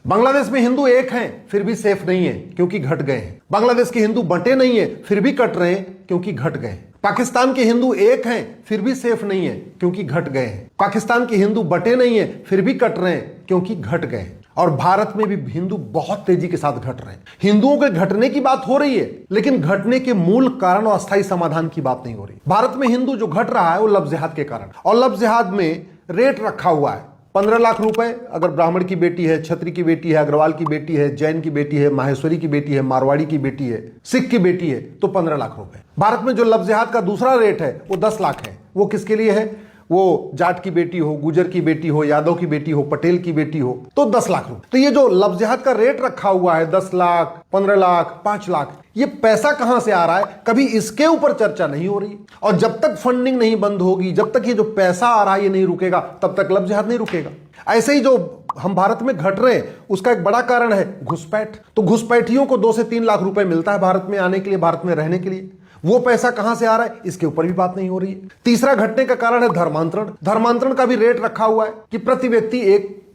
बांग्लादेश में हिंदू एक हैं फिर भी सेफ नहीं है क्योंकि घट गए हैं। बांग्लादेश के हिंदू बंटे नहीं है फिर भी कट रहे हैं क्योंकि घट गए हैं। पाकिस्तान के हिंदू एक हैं फिर भी सेफ नहीं है क्योंकि घट गए हैं। पाकिस्तान के हिंदू बंटे नहीं है फिर भी कट रहे हैं क्योंकि घट गए हैं। और भारत में भी हिंदू बहुत तेजी के साथ घट रहे हैं। हिंदुओं के घटने की बात हो रही है लेकिन घटने के मूल कारण और अस्थायी समाधान की बात नहीं हो रही। भारत में हिंदू जो घट रहा है वो लव जिहाद के कारण, और लव जिहाद में रेट रखा हुआ है 15 लाख रुपए अगर ब्राह्मण की बेटी है, क्षत्रिय की बेटी है, अग्रवाल की बेटी है, जैन की बेटी है, माहेश्वरी की बेटी है, मारवाड़ी की बेटी है, सिख की बेटी है तो 15 लाख रुपए। भारत में जो लव जिहाद का दूसरा रेट है वो 10 लाख है। वो किसके लिए है? वो जाट की बेटी हो, गुजर की बेटी हो, यादव की बेटी हो, पटेल की बेटी हो तो 10 लाख रुपए। तो ये जो लव जिहाद का रेट रखा हुआ है 10 लाख, 15 लाख, 5 लाख, ये पैसा कहां से आ रहा है कभी इसके ऊपर चर्चा नहीं हो रही। और जब तक फंडिंग नहीं बंद होगी, जब तक ये जो पैसा आ रहा है ये नहीं रुकेगा, तब तक लव जिहाद नहीं रुकेगा। ऐसे ही जो हम भारत में घट रहे हैं उसका एक बड़ा कारण है घुसपैठ। तो घुसपैठियों को 2 से 3 लाख रुपए मिलता है भारत में आने के लिए, भारत में रहने के लिए। वो पैसा कहां से आ रहा है इसके ऊपर भी बात नहीं हो रही है। तीसरा घटने का कारण है धर्मांतरण। धर्मांतरण का भी रेट रखा हुआ है कि प्रति व्यक्ति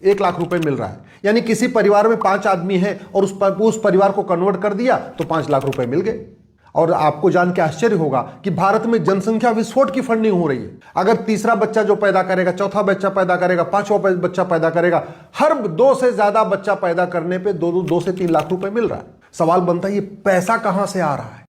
1 लाख रुपए मिल रहा है। यानी किसी परिवार में 5 आदमी हैं और उस परिवार को कन्वर्ट कर दिया तो 5 लाख रुपए मिल गए। और आपको जान के आश्चर्य होगा कि भारत में जनसंख्या विस्फोट की फंडिंग हो रही है। अगर तीसरा बच्चा जो पैदा करेगा, चौथा बच्चा पैदा करेगा, 5वां बच्चा पैदा करेगा, हर 2 से ज्यादा बच्चा पैदा करने पे 2 से 3 लाख रुपए मिल रहा है। सवाल बनता है ये पैसा कहां से आ रहा है?